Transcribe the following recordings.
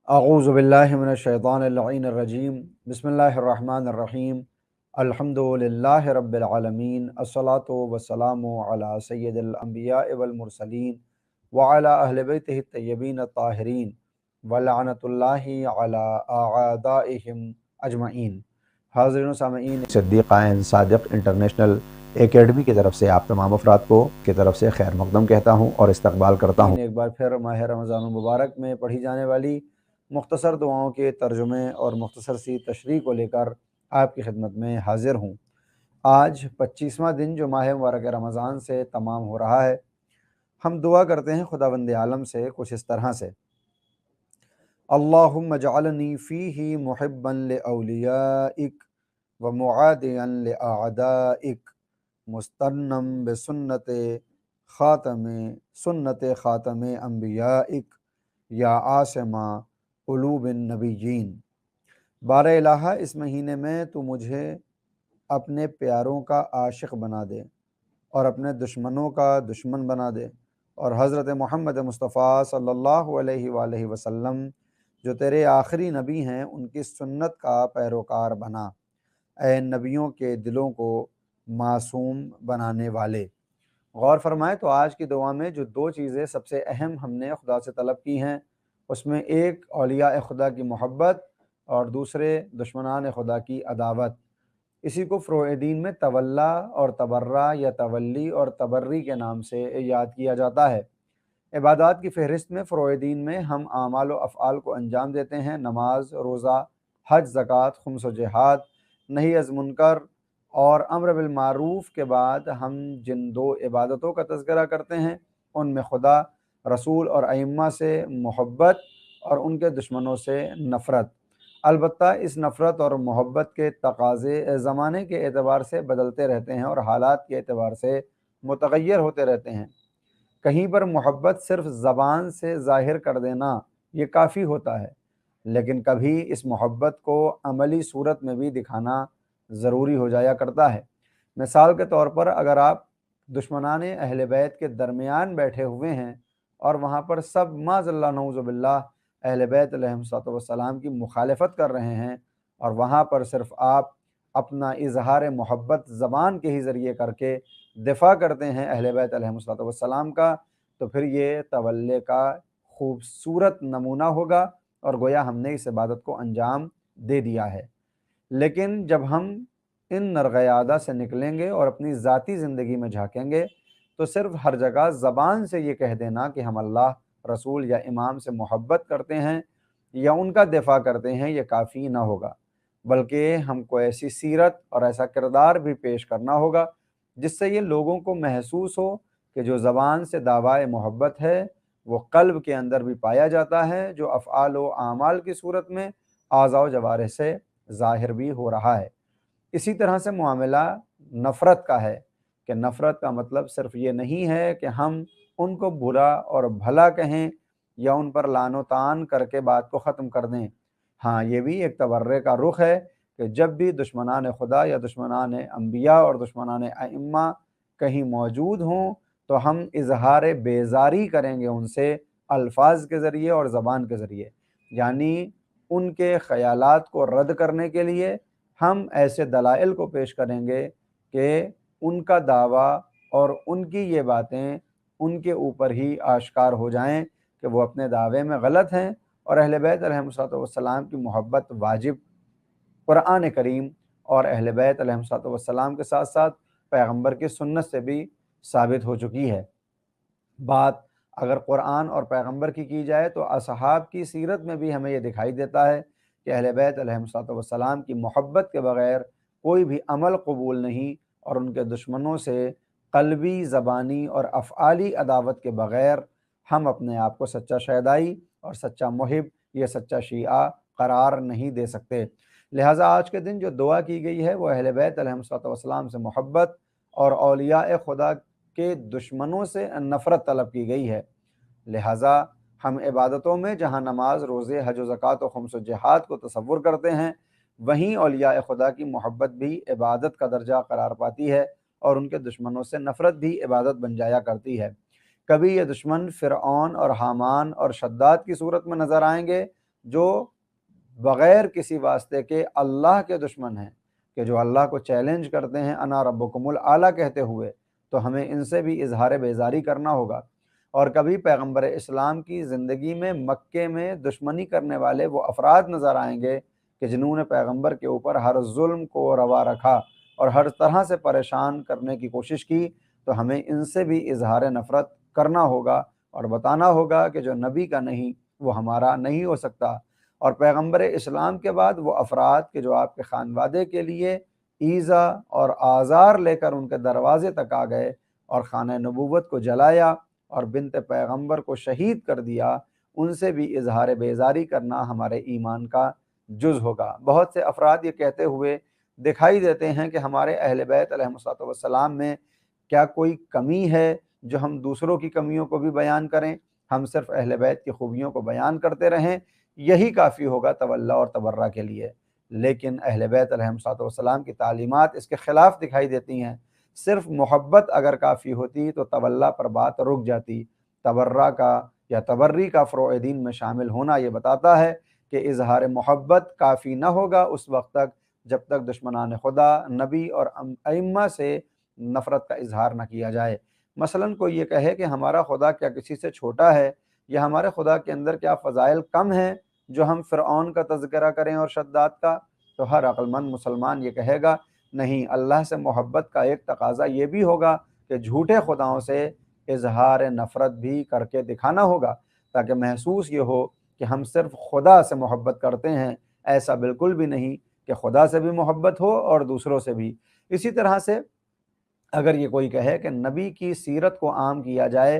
अऊज़ु बिल्लाहि मिनश्शैतानिर लईनिर रजीम बिस्मिल्लाहिर रहमानिर रहीम अल्हम्दुलिल्लाहि रब्बिल आलमीन अस्सलातु वस्सलामु अला सय्यिदिल अंबिया वल मुरसलीन व अला अहलि बैतिहि तय्यबीन ताहिरीन व लअनतुल्लाहि अला अअदाइहिम अजमईन। हाज़रीन व सामईन, सिद्दीक़ाइन सादिक़ इंटरनेशनल एकेडमी की तरफ से आप तमाम अफराद को की तरफ से खैर मक़दम कहता हूँ और इस्तक़बाल करता हूँ। एक बार फिर माह रमज़ानुल मुबारक में पढ़ी जाने वाली मुख्तसर दुआओं के तर्जुमे और मुख्तसर सी तशरीह को लेकर आपकी खिदमत में हाज़िर हूँ। आज 25वां दिन जो माह मुबारक रमज़ान से तमाम हो रहा है। हम दुआ करते हैं खुदावंद आलम से कुछ इस तरह से, अल्लाहुम्मा जअलनी फ़ीही मुहिब्बन लिअौलियाइक व मुआदियन लिअअदाइक मुस्तन्नम सुन्नते ख़ातमे अंबियाइक या आसिमा क़ुलूबिन नबिय्यीन। बार इलाहा, इस महीने में तू मुझे अपने प्यारों का आशिक़ बना दे और अपने दुश्मनों का दुश्मन बना दे, और हज़रत मोहम्मद मुस्तफ़ा सल्लल्लाहु अलैहि वसल्लम जो तेरे आखिरी नबी हैं उनकी सुन्नत का पैरोकार बना। ऐ नबियों के दिलों को मासूम बनाने वाले। गौर फरमाएँ तो आज की दुआ में जो दो चीज़ें सबसे अहम हमने खुदा से तलब की हैं, उसमें एक औलिया खुदा की मोहब्बत और दूसरे दुश्मनान खुदा की अदावत। इसी को फ़ुरूए दीन में तवल्ला और तबर्रा या तवल्ली और तबर्री के नाम से याद किया जाता है। इबादत की फ़हरिस्त में फ़ुरूए दीन में हम आमाल व अफ़आल को अंजाम देते हैं। नमाज, रोज़ा, हज, ज़कात, खुम्स व जिहाद, नही अज़ मुनकर और अम्र बिल मारूफ़ के बाद हम जिन दो इबादतों का तज़किरा करते हैं उनमें खुदा, रसूल और अइम्मा से मोहब्बत और उनके दुश्मनों से नफ़रत। अलबत्ता इस नफ़रत और मोहब्बत के तकाज़े ज़माने के एतबार से बदलते रहते हैं और हालात के एतबार से मुतग़य्यर होते रहते हैं। कहीं पर मोहब्बत सिर्फ़ ज़बान से ज़ाहिर कर देना ये काफ़ी होता है, लेकिन कभी इस मोहब्बत को अमली सूरत में भी दिखाना ज़रूरी हो जाया करता है। मिसाल के तौर पर अगर आप दुश्मनाने अहले बैत के दरमियान बैठे हुए हैं और वहाँ पर सब माज़ल्ला नऊज़ु बिल्लाह अहले बैत अलैहिस्सलातु वस्सलाम की मुखालफत कर रहे हैं और वहाँ पर सिर्फ़ आप अपना इज़हार मोहब्बत ज़बान के ही ज़रिए करके दिफ़ा करते हैं अहले बैत अलैहिस्सलातु वस्सलाम का, तो फिर ये तवल्ले का खूबसूरत नमूना होगा और गोया हमने इस इबादत को अंजाम दे दिया है। लेकिन जब हम इन नरगयादा से निकलेंगे और अपनी ज़ाती ज़िंदगी में झाँकेंगे तो सिर्फ़ हर जगह ज़बान से ये कह देना कि हम अल्लाह, रसूल या इमाम से मोहब्बत करते हैं या उनका दिफ़ा करते हैं, ये काफ़ी ना होगा, बल्कि हमको ऐसी सीरत और ऐसा किरदार भी पेश करना होगा जिससे ये लोगों को महसूस हो कि जो ज़बान से दावाए मोहब्बत है वो क़ल्ब के अंदर भी पाया जाता है, जो अफ़आल व आमाल की सूरत में आज़ा व जवारिह से ज़ाहिर भी हो रहा है। इसी तरह से मामला नफ़रत का है कि नफ़रत का मतलब सिर्फ़ ये नहीं है कि हम उनको बुरा और भला कहें या उन पर लानो तान करके बात को ख़त्म कर दें। हाँ, ये भी एक तबर्रे का रुख है कि जब भी दुश्मनान खुदा या दुश्मनान अंबिया और दुश्मनान अइम्मा कहीं मौजूद हों तो हम इज़हार बेज़ारी करेंगे उनसे अल्फाज के ज़रिए और ज़बान के ज़रिए, यानी उनके ख़यालात को रद्द करने के लिए हम ऐसे दलाइल को पेश करेंगे कि उनका दावा और उनकी ये बातें उनके ऊपर ही आश्कार हो जाएं कि वो अपने दावे में गलत हैं और अहले बैत अलैहिस्सलातु वस्सलाम की मोहब्बत वाजिब कुरान करीम और अहले बैत अलैहिस्सलातु वस्सलाम के साथ साथ पैगम्बर की सुन्नत से भी साबित हो चुकी है। बात अगर कुरान और पैगम्बर की जाए तो असहाब की सीरत में भी हमें ये दिखाई देता है कि अहले बैत अलैहिस्सलातु वस्सलाम की मोहब्बत के बग़ैर कोई भी अमल कबूल नहीं और उनके दुश्मनों से क़ल्बी, ज़बानी और अफ़आली अदावत के बग़ैर हम अपने आप को सच्चा शहदाई और सच्चा मुहिब या सच्चा शिया करार नहीं दे सकते। लिहाजा आज के दिन जो दुआ की गई है वो अहले बैत अलैहिस्सलातु वस्सलाम से मोहब्बत और औलिया खुदा के दुश्मनों से नफ़रत तलब की गई है। लिहाजा हम इबादतों में जहाँ नमाज, रोज़े, हज व ज़कात व खुम्स व जिहाद को तसव्वुर करते हैं, वहीं औलिया खुदा की मोहब्बत भी इबादत का दर्जा करार पाती है और उनके दुश्मनों से नफ़रत भी इबादत बन जाया करती है। कभी ये दुश्मन फ़िरऔन और हामान और शद्दाद की सूरत में नज़र आएंगे, جو بغیر کسی واسطے کے اللہ کے دشمن ہیں، کہ جو اللہ کو چیلنج کرتے ہیں انا ربکم الاعلیٰ کہتے ہوئے، تو ہمیں ان سے بھی اظہار بیزاری کرنا ہوگا۔ اور کبھی پیغمبر اسلام کی زندگی میں مکے میں دشمنی کرنے والے وہ افراد نظر آئیں گے کہ جنہوں نے پیغمبر کے اوپر ہر ظلم کو روا رکھا اور ہر طرح سے پریشان کرنے کی کوشش کی، تو ہمیں ان سے بھی اظہار نفرت کرنا ہوگا اور بتانا ہوگا کہ جو نبی کا نہیں وہ ہمارا نہیں ہو سکتا۔ اور پیغمبر اسلام کے بعد وہ افراد کہ جو آپ کے خانوادے کے لیے ایذا اور آزار لے کر ان کے دروازے تک آ گئے اور خانہ نبوت کو جلایا اور بنت پیغمبر کو شہید کر دیا، ان سے بھی اظہار بیزاری کرنا ہمارے ایمان کا جز ہوگا۔ بہت سے افراد یہ کہتے ہوئے دکھائی دیتے ہیں کہ ہمارے اہل بیت علیہ الصلوۃ والسلام میں کیا کوئی کمی ہے جو ہم دوسروں کی کمیوں کو بھی بیان کریں، ہم صرف اہل بیت کی خوبیوں کو بیان کرتے رہیں، یہی کافی ہوگا تولا اور تبرہ کے لیے۔ لیکن اہل بیت علیہ الصلوۃ والسلام کی تعلیمات اس کے خلاف دکھائی دیتی ہیں۔ صرف محبت اگر کافی ہوتی تو تولا پر بات رک جاتی۔ تبرہ کا یا تبری کا فروع دین میں شامل ہونا یہ بتاتا ہے کہ اظہار محبت کافی نہ ہوگا اس وقت تک جب تک دشمنان خدا، نبی اور ائمہ سے نفرت کا اظہار نہ کیا جائے۔ مثلاً کوئی یہ کہے کہ ہمارا خدا کیا کسی سے چھوٹا ہے، یا ہمارے خدا کے اندر کیا فضائل کم ہیں جو ہم فرعون کا تذکرہ کریں اور شداد کا، تو ہر عقل مند مسلمان یہ کہے گا نہیں، اللہ سے محبت کا ایک تقاضا یہ بھی ہوگا کہ جھوٹے خداؤں سے اظہار نفرت بھی کر کے دکھانا ہوگا، تاکہ محسوس یہ ہو کہ ہم صرف خدا سے محبت کرتے ہیں۔ ایسا بالکل بھی نہیں کہ خدا سے بھی محبت ہو اور دوسروں سے بھی۔ اسی طرح سے اگر یہ کوئی کہے کہ نبی کی سیرت کو عام کیا جائے،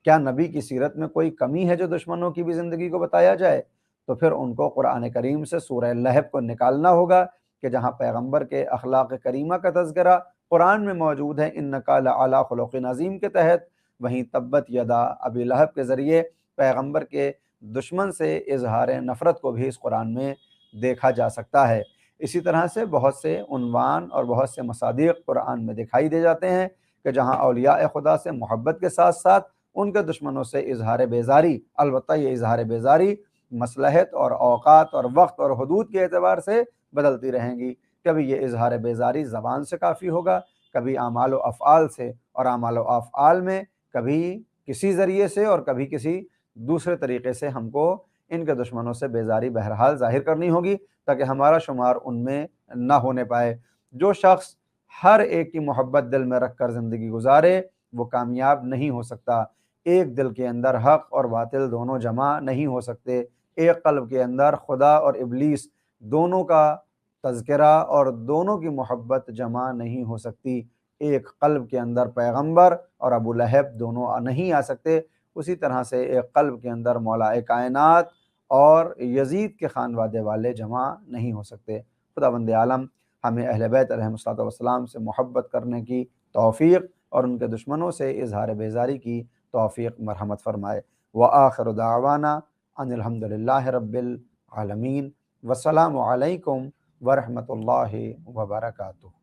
کیا نبی کی سیرت میں کوئی کمی ہے جو دشمنوں کی بھی زندگی کو بتایا جائے، تو پھر ان کو قرآن کریم سے سورہ لہب کو نکالنا ہوگا کہ جہاں پیغمبر کے اخلاق کریمہ کا تذکرہ قرآن میں موجود ہے انک لعلی خلق عظیم کے تحت، وہیں تبت یدا ابی لہب کے ذریعے پیغمبر کے دشمن سے اظہار نفرت کو بھی اس قرآن میں دیکھا جا سکتا ہے۔ اسی طرح سے بہت سے عنوان اور بہت سے مصادیق قرآن میں دکھائی دے جاتے ہیں کہ جہاں اولیاء خدا سے محبت کے ساتھ ساتھ ان کے دشمنوں سے اظہار بیزاری، البتہ یہ اظہار بیزاری مصلحت اور اوقات اور وقت اور حدود کے اعتبار سے بدلتی رہیں گی۔ کبھی یہ اظہار بیزاری زبان سے کافی ہوگا، کبھی اعمال و افعال سے، اور اعمال و افعال میں کبھی کسی ذریعے سے اور کبھی کسی دوسرے طریقے سے ہم کو ان کے دشمنوں سے بیزاری بہرحال ظاہر کرنی ہوگی تاکہ ہمارا شمار ان میں نہ ہونے پائے۔ جو شخص ہر ایک کی محبت دل میں رکھ کر زندگی گزارے وہ کامیاب نہیں ہو سکتا۔ ایک دل کے اندر حق اور باطل دونوں جمع نہیں ہو سکتے۔ ایک قلب کے اندر خدا اور ابلیس دونوں کا تذکرہ اور دونوں کی محبت جمع نہیں ہو سکتی۔ ایک قلب کے اندر پیغمبر اور ابو لہب دونوں نہیں آ سکتے۔ اسی طرح سے ایک قلب کے اندر مولا کائنات اور یزید کے خانوادے والے جمع نہیں ہو سکتے۔ خداوند عالم ہمیں اہل بیت علیہ السلام سے محبت کرنے کی توفیق اور ان کے دشمنوں سے اظہار بیزاری کی توفیق مرحمت فرمائے۔ وآخر دعوانا ان الحمد للہ رب العالمین۔ والسلام علیکم ورحمۃ اللہ وبرکاتہ۔